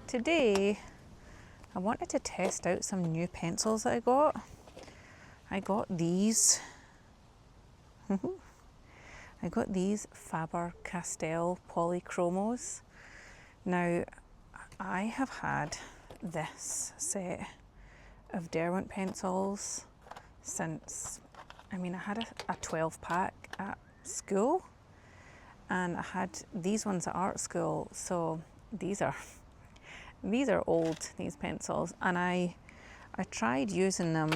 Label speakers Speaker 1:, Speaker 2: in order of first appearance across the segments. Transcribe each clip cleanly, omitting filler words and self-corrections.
Speaker 1: today I wanted to test out some new pencils that I got. I got these. I got these Faber-Castell Polychromos. Now, I have had this set of Derwent pencils since, I had a 12 pack at school, and I had these ones at art school, so these are old, these pencils, and I tried using them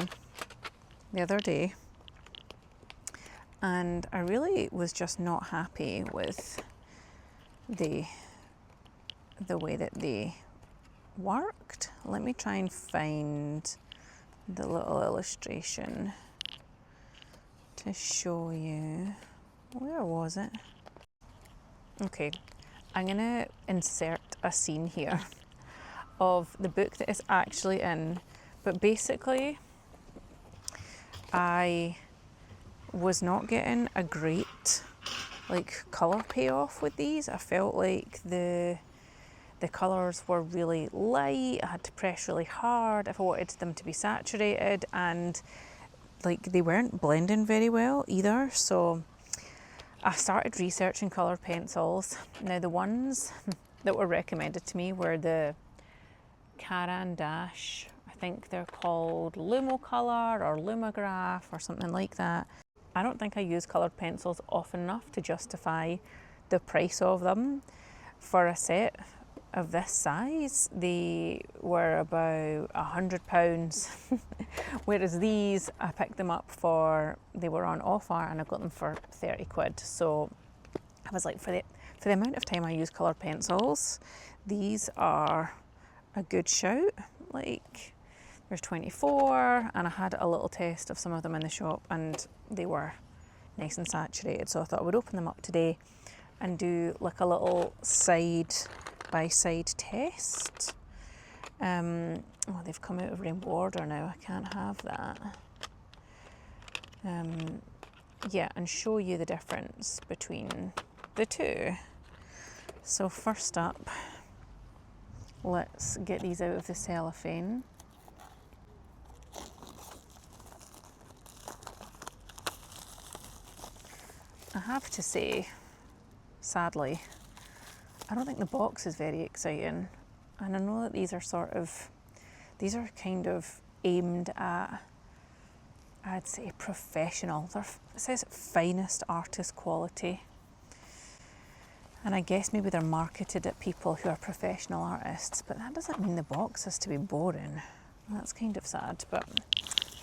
Speaker 1: the other day, and I really was just not happy with the way that they worked. Let me try and find the little illustration to show you. Where was it? Okay, I'm gonna insert a scene here of the book that it's actually in, but basically I was not getting a great colour payoff with these. I felt like the colours were really light. I had to press really hard if I wanted them to be saturated, and they weren't blending very well either. So I started researching coloured pencils. Now the ones that were recommended to me were the Caran d'Ache. I think they're called Lumocolour or Lumograph or something like that. I don't think I use coloured pencils often enough to justify the price of them. For a set of this size, they were about £100, whereas these, I picked them up they were on offer and I got them for 30 quid. So I was like, for the amount of time I use coloured pencils, these are a good shout. There's 24, and I had a little test of some of them in the shop and they were nice and saturated, so I thought I would open them up today and do a little side by side test. Oh, they've come out of rainbow order now, I can't have that. Yeah, and show you the difference between the two. So first up, let's get these out of the cellophane. I have to say, sadly, I don't think the box is very exciting, and I know that these are kind of aimed at, I'd say, professional. It says finest artist quality, and I guess maybe they're marketed at people who are professional artists, but that doesn't mean the box has to be boring. That's kind of sad, but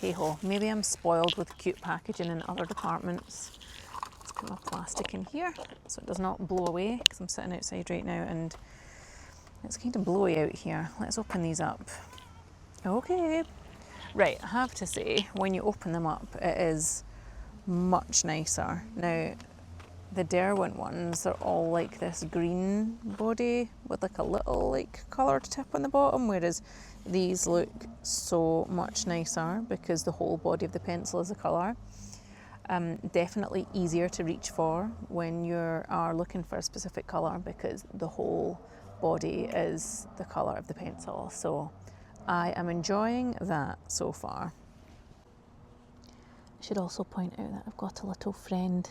Speaker 1: hey ho, maybe I'm spoiled with cute packaging in other departments. Put my plastic in here so it does not blow away, because I'm sitting outside right now and it's kind of blowy out here. Let's open these up. Okay, right, I have to say, when you open them up, it is much nicer. Now, the Derwent ones are all like this green body with a little coloured tip on the bottom, whereas these look so much nicer because the whole body of the pencil is a colour. Definitely easier to reach for when you are looking for a specific colour, because the whole body is the colour of the pencil. So I am enjoying that so far. I should also point out that I've got a little friend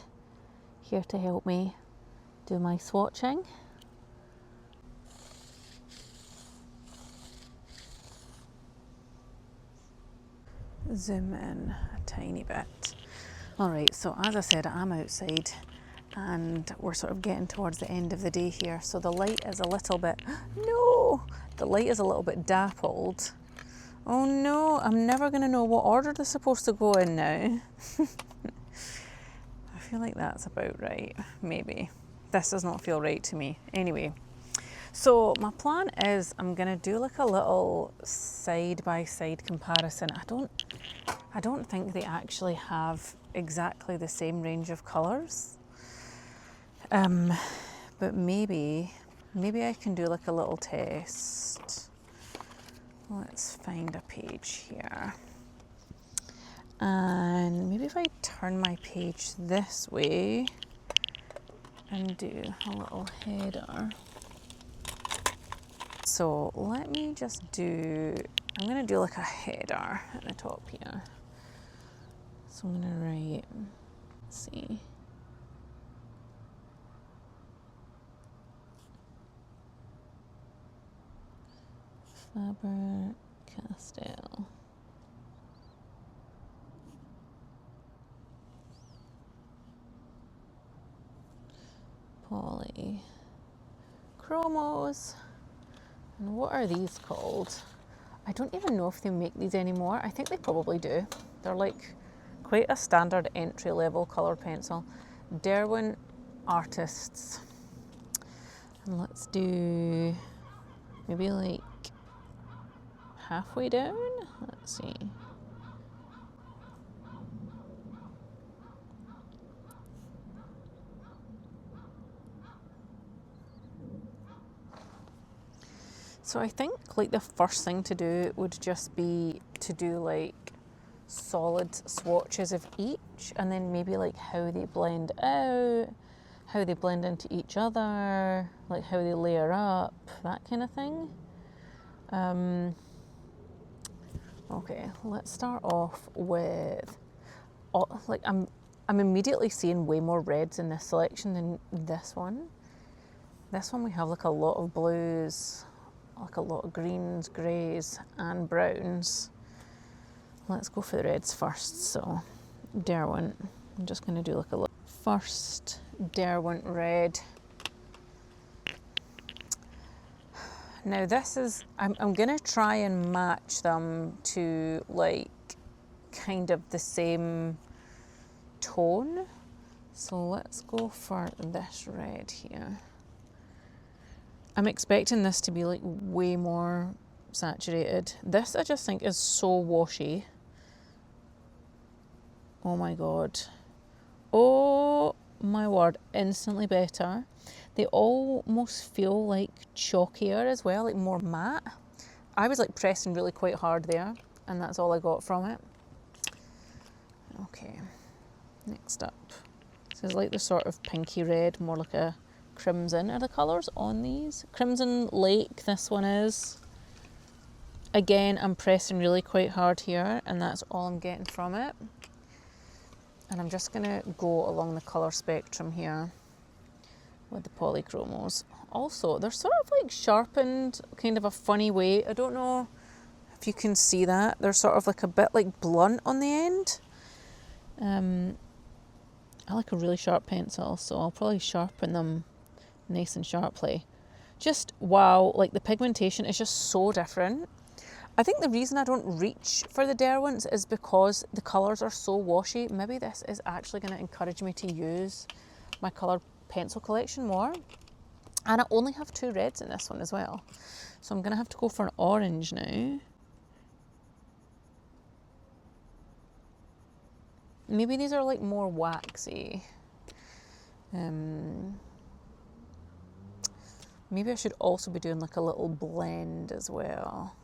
Speaker 1: here to help me do my swatching. Zoom in a tiny bit. Alright, so as I said, I'm outside and we're sort of getting towards the end of the day here, so the light is a little bit, no! The light is a little bit dappled. Oh no, I'm never going to know what order they're supposed to go in now. I feel like that's about right, maybe. This does not feel right to me. Anyway, so my plan is I'm going to do a little side-by-side comparison. I don't think they actually have exactly the same range of colours, but maybe I can do a little test. Let's find a page here, and maybe if I turn my page this way and do a little header. So let me just do, I'm going to do like a header at the top here. So I'm going to write, let's see. Faber-Castell Polychromos. And what are these called? I don't even know if they make these anymore. I think they probably do. They're like quite a standard entry level colour pencil. Derwent Artists. And let's do maybe like halfway down. Let's see. So I think like the first thing to do would just be to do like solid swatches of each, and then maybe like how they blend out, how they blend into each other, like how they layer up, that kind of thing. Okay, let's start off with, like I'm immediately seeing way more reds in this selection than this one. This one we have like a lot of blues, like a lot of greens, greys and browns. Let's go for the reds first. So Derwent, I'm just going to do like a little first Derwent red. Now this is, I'm going to try and match them to like kind of the same tone. So let's go for this red here. I'm expecting this to be like way more saturated. This I just think is so washy. Oh my god. Oh my word, instantly better. They almost feel like chalkier as well, like more matte. I was like pressing really quite hard there, and that's all I got from it. Okay, next up. This is like the sort of pinky red, more like a crimson. Are the colours on these? Crimson Lake, this one is. Again, I'm pressing really quite hard here, and that's all I'm getting from it. And I'm just going to go along the colour spectrum here with the Polychromos. Also, they're sort of like sharpened, kind of a funny way. I don't know if you can see that. They're sort of like a bit like blunt on the end. I like a really sharp pencil, so I'll probably sharpen them nice and sharply. Just wow, like the pigmentation is just so different. I think the reason I don't reach for the Derwents is because the colours are so washy. Maybe this is actually going to encourage me to use my coloured pencil collection more. And I only have 2 reds in this one as well. So I'm going to have to go for an orange now. Maybe these are like more waxy. Maybe I should also be doing like a little blend as well.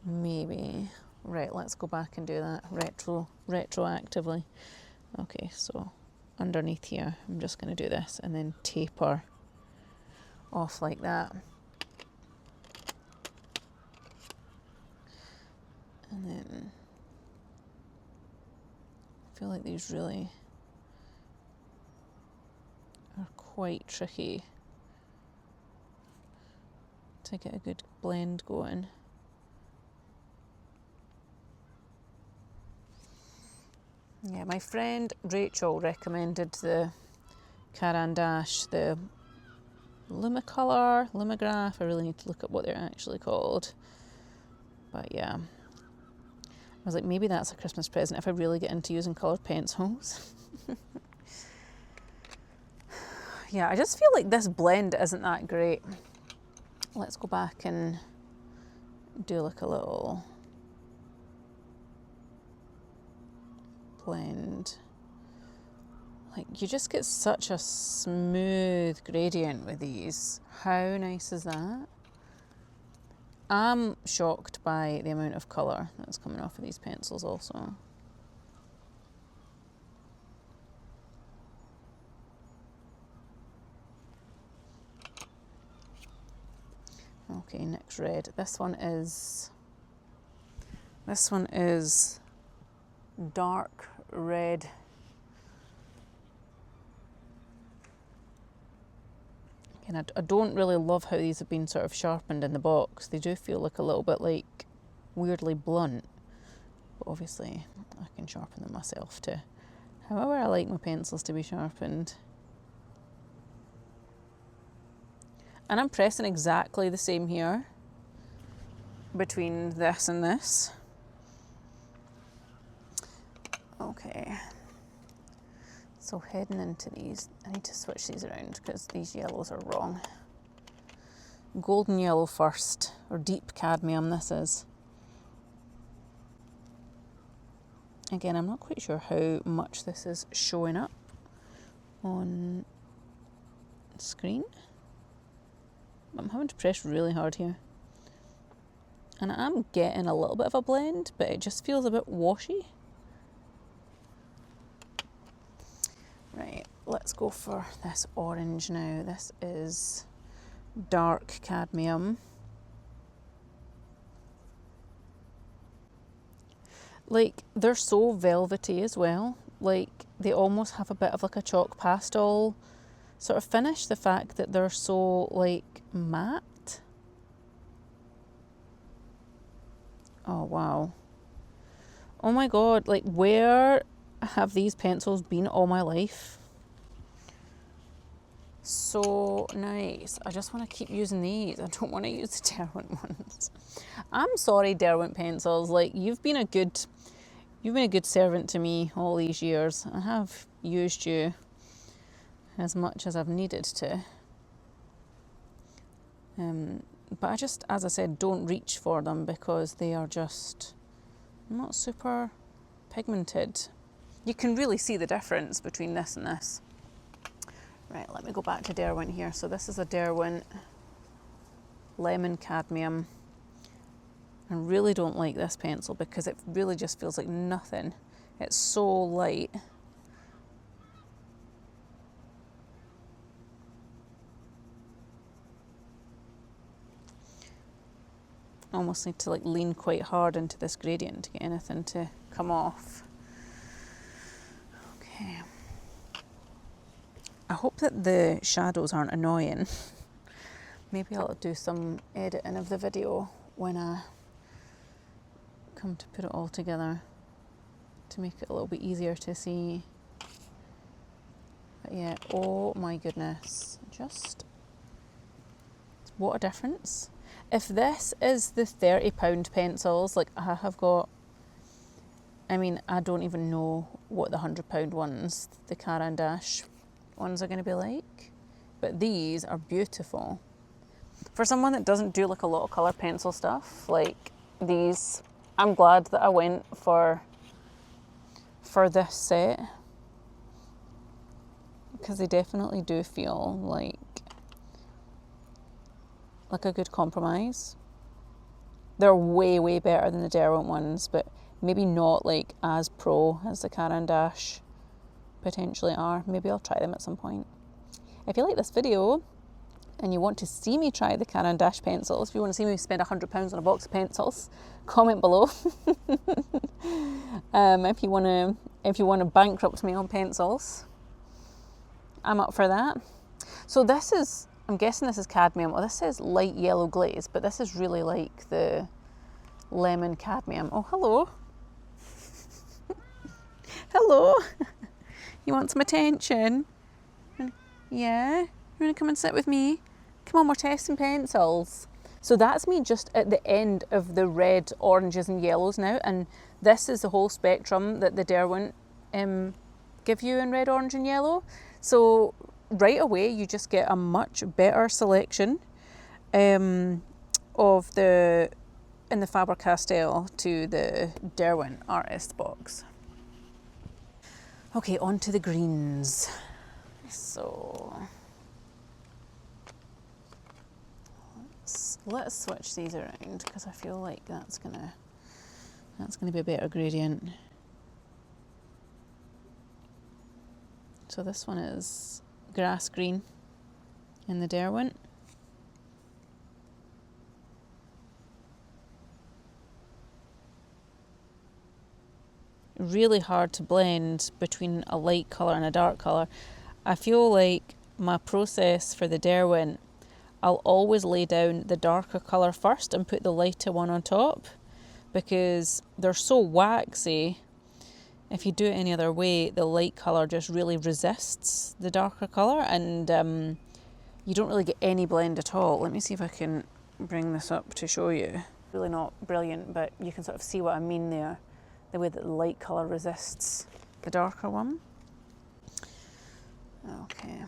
Speaker 1: Maybe. Right, let's go back and do that retroactively. Okay, so underneath here, I'm just going to do this and then taper off like that. And then I feel like these really are quite tricky to get a good blend going. Yeah, my friend Rachel recommended the Caran d'Ache, the Lumicolor, Lumograph. I really need to look at what they're actually called. But yeah, I was like, maybe that's a Christmas present if I really get into using coloured pencils. Yeah, I just feel like this blend isn't that great. Let's go back and do like a little blend. Like you just get such a smooth gradient with these. How nice is that? I'm shocked by the amount of colour that's coming off of these pencils also. Okay, next red. This one is dark red. And I don't really love how these have been sort of sharpened in the box. They do feel like a little bit like weirdly blunt, but obviously I can sharpen them myself too. However I like my pencils to be sharpened. And I'm pressing exactly the same here between this and this. Okay. So heading into these, I need to switch these around because these yellows are wrong. Golden yellow first, or deep cadmium this is. Again, I'm not quite sure how much this is showing up on screen. I'm having to press really hard here. And I'm getting a little bit of a blend, but it just feels a bit washy. Right, let's go for this orange now. This is dark cadmium. Like, they're so velvety as well. Like, they almost have a bit of like a chalk pastel sort of finish. The fact that they're so like matte. Oh wow. Oh my god, like where have these pencils been all my life? So nice. I just want to keep using these. I don't want to use the Derwent ones. I'm sorry, Derwent pencils. Like, you've been a good servant to me all these years. I have used you as much as I've needed to. But I just, as I said, don't reach for them because they are just not super pigmented. You can really see the difference between this and this. Right, let me go back to Derwent here. So this is a Derwent lemon cadmium. I really don't like this pencil because it really just feels like nothing. It's so light. I almost need to like lean quite hard into this gradient to get anything to come off. Okay. I hope that the shadows aren't annoying. Maybe I'll do some editing of the video when I come to put it all together to make it a little bit easier to see. But yeah, oh my goodness, just what a difference. If this is the £30 pencils, like I have got, I mean, I don't even know what the £100 ones, the Caran d'Ache ones are going to be like, but these are beautiful. For someone that doesn't do like a lot of colour pencil stuff, like these, I'm glad that I went for this set because they definitely do feel like a good compromise. They're way, way better than the Derwent ones, but maybe not like as pro as the Caran d'Ache potentially are. Maybe I'll try them at some point. If you like this video and you want to see me try the Caran d'Ache pencils, if you want to see me spend £100 on a box of pencils, comment below. If you want to bankrupt me on pencils, I'm up for that. So this is, I'm guessing this is cadmium. Well, this says light yellow glaze, but this is really like the lemon cadmium. Oh, hello. Hello. You want some attention? Yeah? You want to come and sit with me? Come on, we're testing pencils. So that's me just at the end of the red, oranges and yellows now, and this is the whole spectrum that the Derwent give you in red, orange and yellow. So right away you just get a much better selection of the in the Faber-Castell to the Derwent Artists box. Okay, on to the greens. So let's switch these around because I feel like that's gonna be a better gradient. So this one is grass green in the Derwent. really hard to blend between a light colour and a dark colour. I feel like my process for the Derwent, I'll always lay down the darker colour first and put the lighter one on top, because they're so waxy. If you do it any other way, the light colour just really resists the darker colour, and you don't really get any blend at all. Let me see if I can bring this up to show you. Really not brilliant, but you can sort of see what I mean there, the way that the light colour resists the darker one. Okay,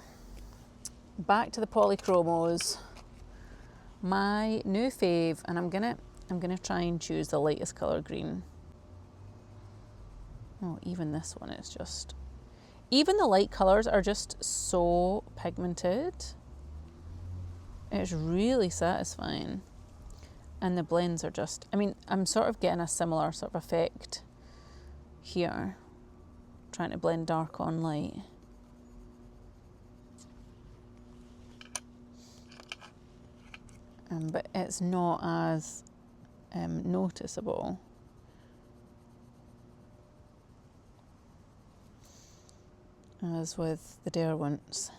Speaker 1: back to the Polychromos. My new fave, and I'm gonna try and choose the lightest colour green. Oh, even this one is just, even the light colours are just so pigmented. It's really satisfying. And the blends are just, I mean, I'm sort of getting a similar sort of effect here, trying to blend dark on light. But it's not as noticeable. As with the Derwents.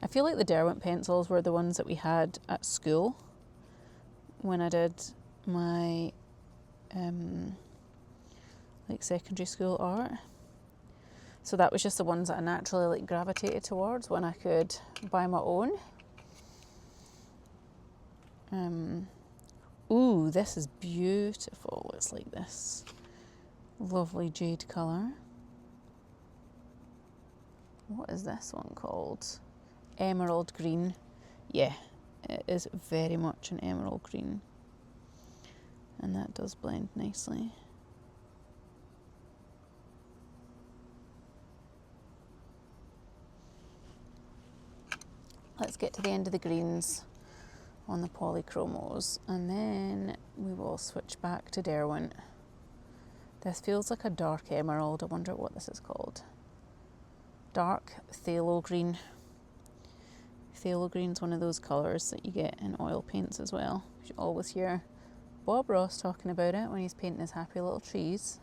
Speaker 1: I feel like the Derwent pencils were the ones that we had at school when I did my like secondary school art. So that was just the ones that I naturally like gravitated towards when I could buy my own. Ooh, this is beautiful. It's like this lovely jade colour. What is this one called? Emerald green. Yeah, it is very much an emerald green. And that does blend nicely. Let's get to the end of the greens on the Polychromos, and then we will switch back to Derwent. This feels like a dark emerald. I wonder what this is called. Dark phthalo green. Phthalo green's one of those colours that you get in oil paints as well. You always hear Bob Ross talking about it when he's painting his happy little trees.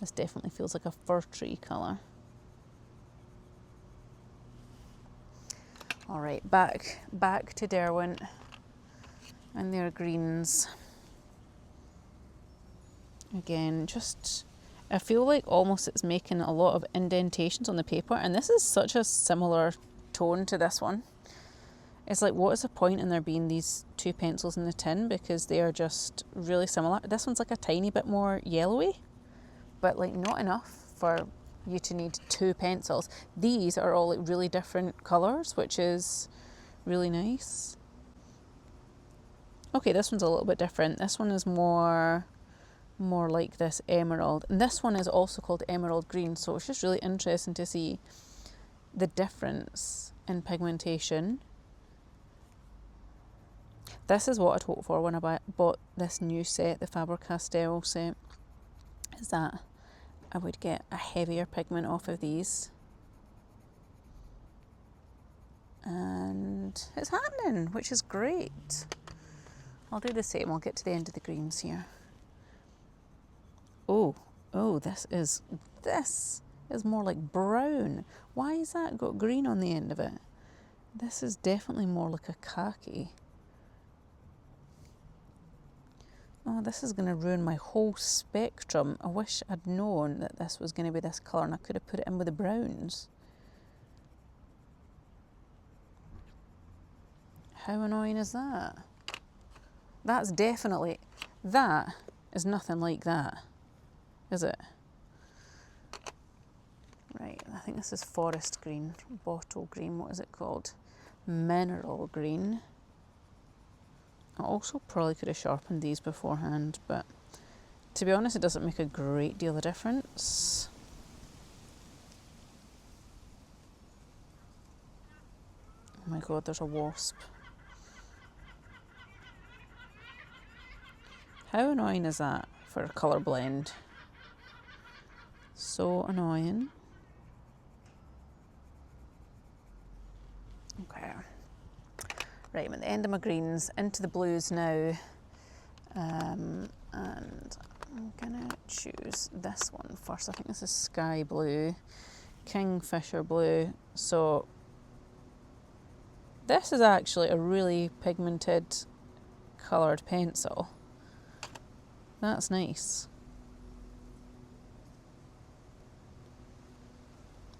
Speaker 1: This definitely feels like a fir tree colour. All right, back to Derwent and their greens. Again, just, I feel like almost it's making a lot of indentations on the paper, and this is such a similar tone to this one. It's like, what is the point in there being these two pencils in the tin, because they are just really similar. This one's like a tiny bit more yellowy, but like not enough for you to need two pencils. These are all like really different colours, which is really nice. Okay, this one's a little bit different. This one is more like this emerald, and this one is also called emerald green, so it's just really interesting to see the difference in pigmentation. This is what I'd hoped for when I bought this new set, the Faber-Castell set, is that I would get a heavier pigment off of these. And it's happening, which is great. I'll do the same. I'll get to the end of the greens here. Oh, this is more like brown. Why is that got green on the end of it? This is definitely more like a khaki. Oh, this is going to ruin my whole spectrum. I wish I'd known that this was going to be this colour and I could have put it in with the browns. How annoying is that? That's definitely, that is nothing like that, is it? Right, I think this is forest green, bottle green, what is it called? Mineral green. I also probably could have sharpened these beforehand, but to be honest, it doesn't make a great deal of difference. Oh my god, there's a wasp. How annoying is that for a colour blend? So annoying. Okay. Right, I'm at the end of my greens, into the blues now, and I'm gonna choose this one first. I think this is Sky Blue, Kingfisher Blue. So this is actually a really pigmented coloured pencil. That's nice.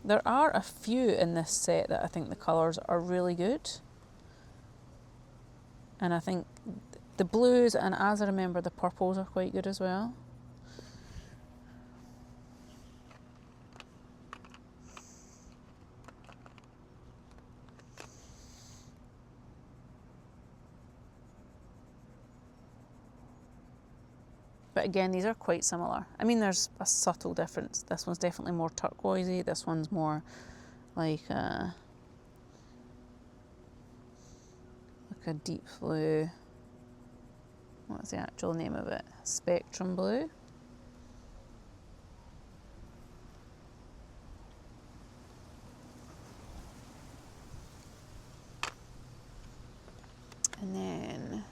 Speaker 1: There are a few in this set that I think the colours are really good. And I think the blues, and as I remember, the purples are quite good as well. But again, these are quite similar. I mean, there's a subtle difference. This one's definitely more turquoisey. This one's more like a deep blue. What's the actual name of it? Spectrum blue. And then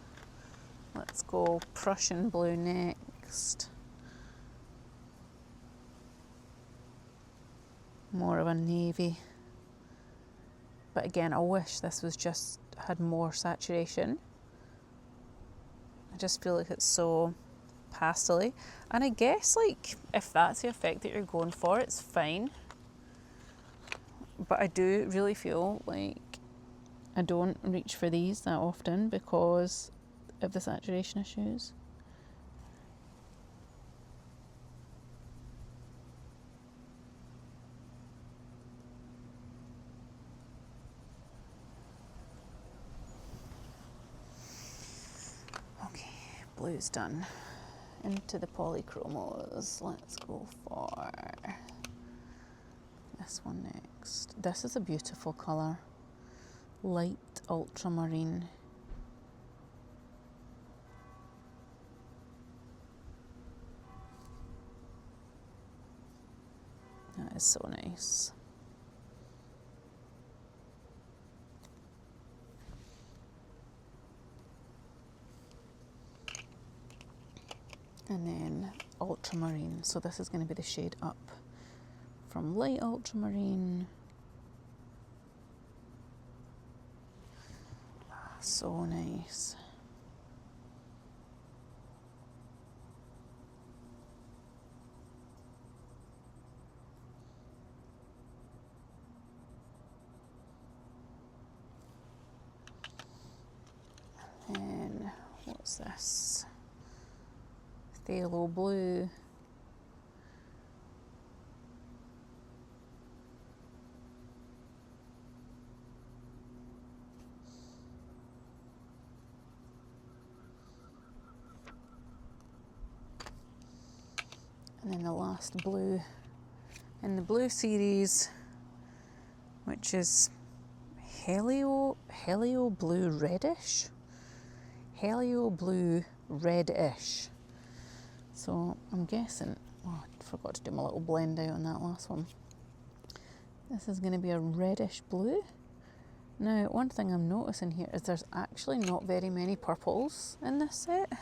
Speaker 1: let's go Prussian blue next. More of a navy. But again, I wish this was just had more saturation. I just feel like it's so pastel-y. And I guess, like, if that's the effect that you're going for, it's fine. But I do really feel like I don't reach for these that often because of the saturation issues. Okay, blue's done. Into the Polychromos. Let's go for this one next. This is a beautiful colour. Light ultramarine. That is so nice. And then ultramarine. So this is going to be the shade up from light ultramarine. So nice. And what's this? Phthalo blue. And then the last blue in the blue series, which is Helio Blue Reddish. Helio Blue Reddish. So I'm guessing, oh, I forgot to do my little blend out on that last one. This is going to be a reddish blue. Now, one thing I'm noticing here is there's actually not very many purples in this set,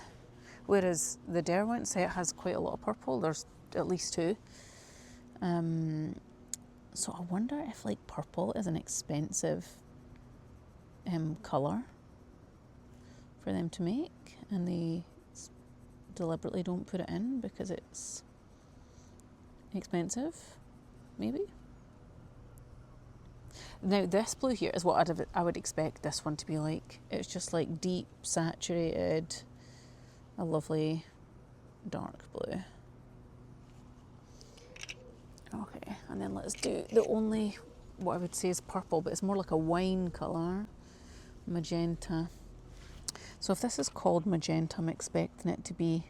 Speaker 1: whereas the Derwent set has quite a lot of purple. There's at least two. So I wonder if like purple is an expensive colour for them to make, and they deliberately don't put it in because it's expensive, maybe. Now this blue here is what I would expect this one to be like. It's just like deep, saturated, a lovely dark blue. Okay, and then let's do the only, what I would say is purple, but it's more like a wine colour, magenta. So if this is called magenta, I'm expecting it to be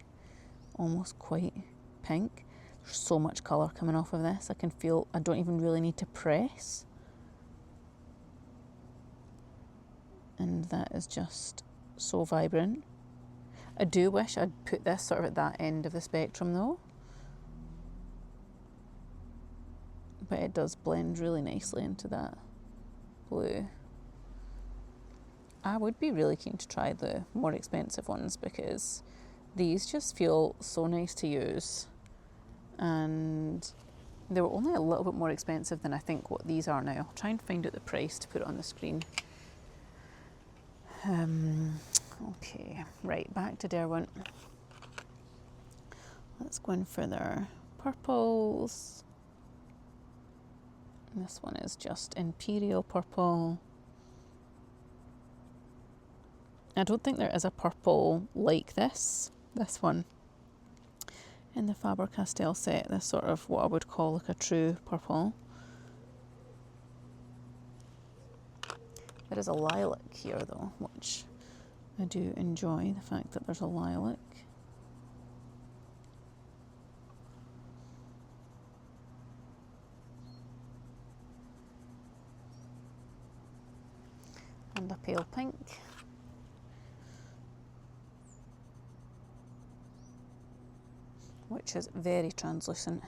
Speaker 1: almost quite pink. There's so much colour coming off of this. I can feel, I don't even really need to press. And that is just so vibrant. I do wish I'd put this sort of at that end of the spectrum though. But it does blend really nicely into that blue. I would be really keen to try the more expensive ones because these just feel so nice to use, and they were only a little bit more expensive than I think what these are now. I'll try and find out the price to put it on the screen. Okay, right, back to Derwent. Let's go in for their purples. This one is just Imperial Purple. I don't think there is a purple like this one. In the Faber-Castell set, this sort of what I would call like a true purple. There is a lilac here though, which I do enjoy, the fact that there's a lilac. And a pale pink. Which is very translucent.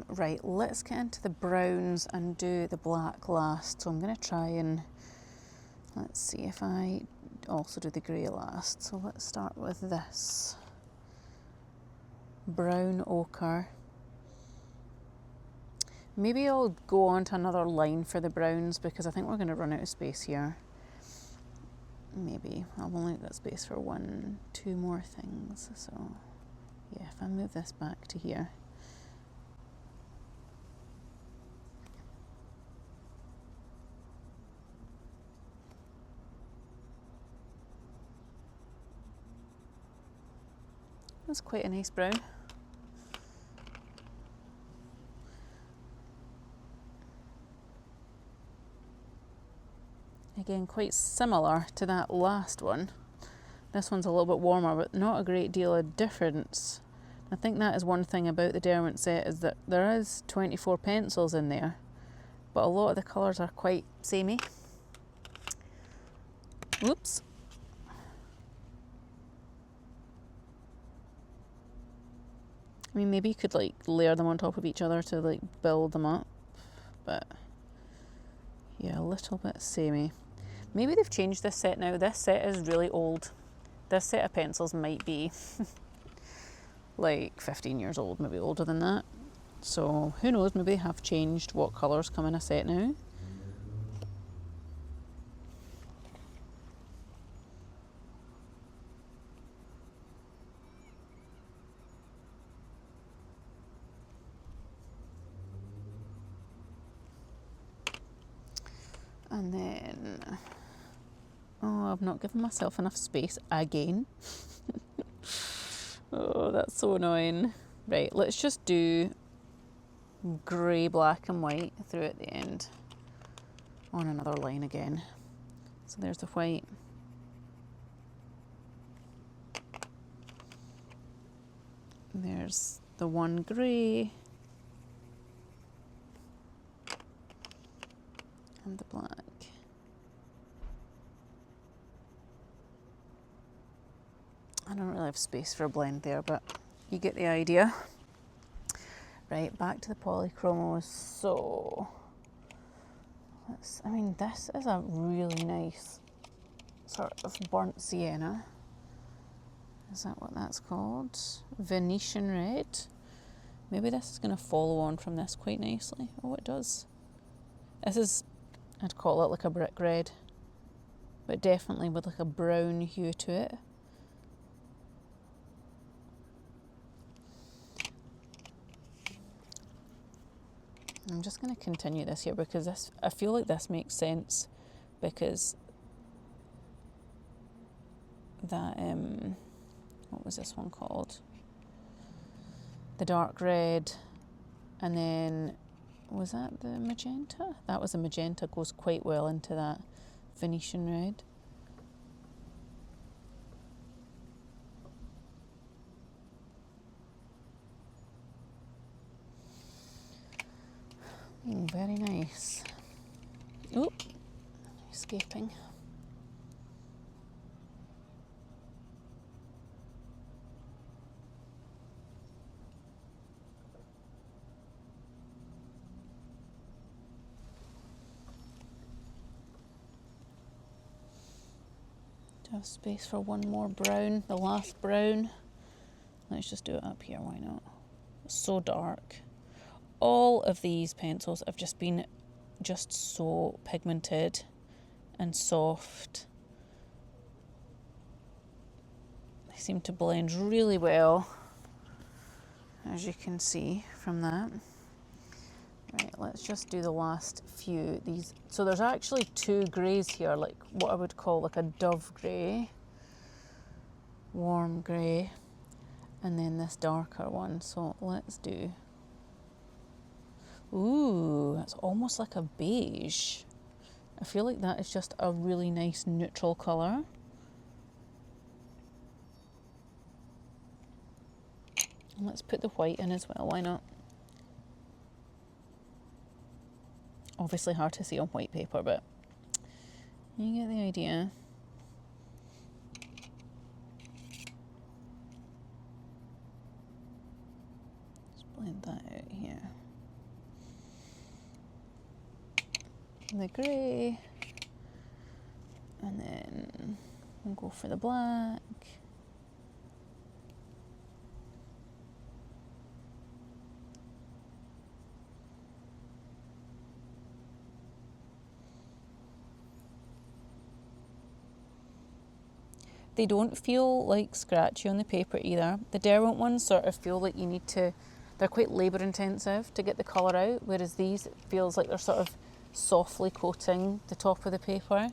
Speaker 1: Right, let's get into the browns and do the black last. So I'm going to try and, let's see if I also do the grey last. So let's start with this. Brown ochre. Maybe I'll go on to another line for the browns because I think we're going to run out of space here. Maybe. I've only got space for 1, 2 more things. So yeah, if I move this back to here. That's quite a nice brown. Again, quite similar to that last one. This one's a little bit warmer, but not a great deal of difference. I think that is one thing about the Derwent set, is that there is 24 pencils in there, but a lot of the colours are quite samey. Whoops. I mean, maybe you could like layer them on top of each other to like build them up, but yeah, a little bit samey. Maybe they've changed this set now. This set is really old. This set of pencils might be like 15 years old, maybe older than that. So who knows, maybe they have changed what colours come in a set now. And then, oh, I've not given myself enough space again. Oh, that's so annoying. Right, let's just do grey, black and white through at the end on another line again. So there's the white. There's the one grey. And the black. I don't really have space for a blend there, but you get the idea. Right, back to the Polychromos. So, I mean, this is a really nice sort of burnt sienna. Is that what that's called? Venetian red. Maybe this is going to follow on from this quite nicely. Oh, it does. This is, I'd call it like a brick red, but definitely with like a brown hue to it. I'm just going to continue this here because this, I feel like this makes sense, because that, what was this one called? The dark red, and then, was that the magenta? That was the magenta, goes quite well into that Venetian red. Very nice. Oh, escaping. have space for one more brown, the last brown. Let's just do it up here, why not? It's so dark. All of these pencils have just been so pigmented and soft. They seem to blend really well, as you can see from that. Right, let's just do the last few. These, so there's actually two greys here, like what I would call like a dove grey, warm grey, and then this darker one. So let's do, ooh, that's almost like a beige. I feel like that is just a really nice neutral colour. And let's put the white in as well, why not? Obviously hard to see on white paper, but you get the idea. Let's blend that out here. The grey, and then we'll go for the black. They don't feel like scratchy on the paper either. The Derwent ones sort of feel like you need to, they're quite labour intensive to get the colour out, whereas these, it feels like they're sort of softly coating the top of the paper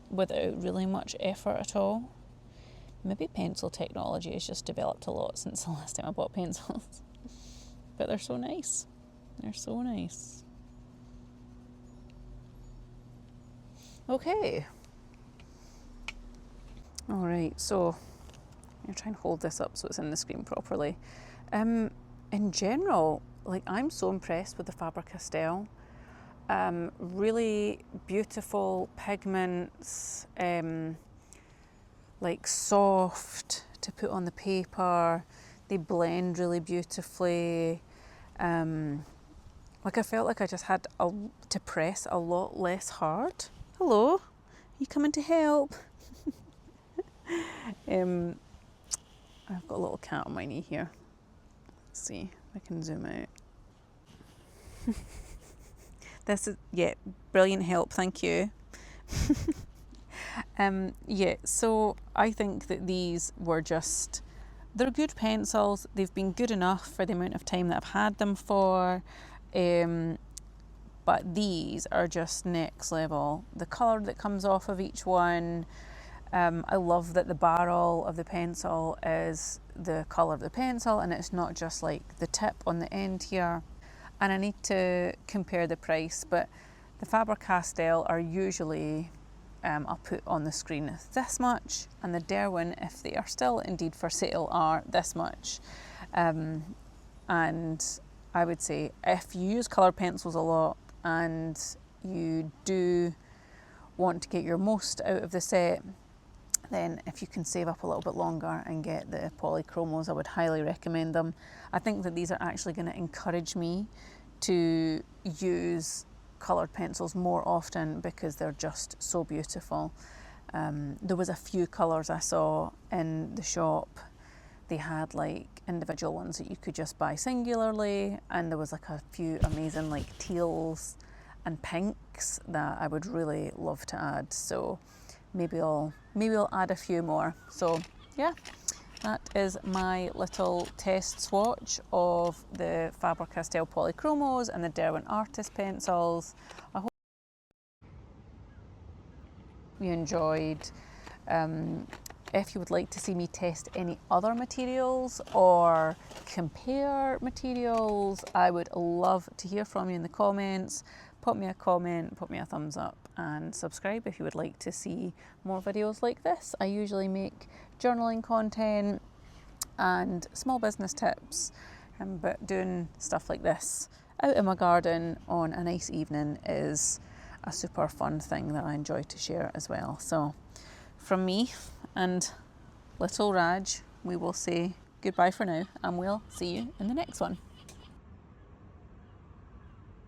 Speaker 1: without really much effort at all. Maybe pencil technology has just developed a lot since the last time I bought pencils. But they're so nice. They're so nice. Okay. All right, so I'm gonna try and hold this up so it's in the screen properly. In general, like I'm so impressed with the Faber-Castell. Really beautiful pigments, like soft to put on the paper. They blend really beautifully. Like I felt like I just had to press a lot less hard. Hello, are you coming to help? I've got a little cat on my knee here. Let's see if I can zoom out. This is, yeah, brilliant help, thank you. Yeah, so I think that these were just, they're good pencils. They've been good enough for the amount of time that I've had them for. But these are just next level. The colour that comes off of each one, I love that the barrel of the pencil is the colour of the pencil and it's not just like the tip on the end here. And I need to compare the price, but the Faber-Castell are usually, I'll put on the screen, this much, and the Derwent, if they are still indeed for sale, are this much. And I would say if you use coloured pencils a lot and you do want to get your most out of the set, then if you can save up a little bit longer and get the Polychromos, I would highly recommend them. I think that these are actually going to encourage me to use coloured pencils more often because they're just so beautiful. There was a few colours I saw in the shop. They had like individual ones that you could just buy singularly, and there was like a few amazing like teals and pinks that I would really love to add. So maybe I'll add a few more. So yeah, that is my little test swatch of the Faber-Castell Polychromos and the Derwent Artists pencils. I hope you enjoyed. If you would like to see me test any other materials or compare materials, I would love to hear from you in the comments. Pop me a comment, put me a thumbs up, and subscribe if you would like to see more videos like this. I usually make journaling content and small business tips, but doing stuff like this out in my garden on a nice evening is a super fun thing that I enjoy to share as well. So from me and little Raj, we will say goodbye for now, and we'll see you in the next one.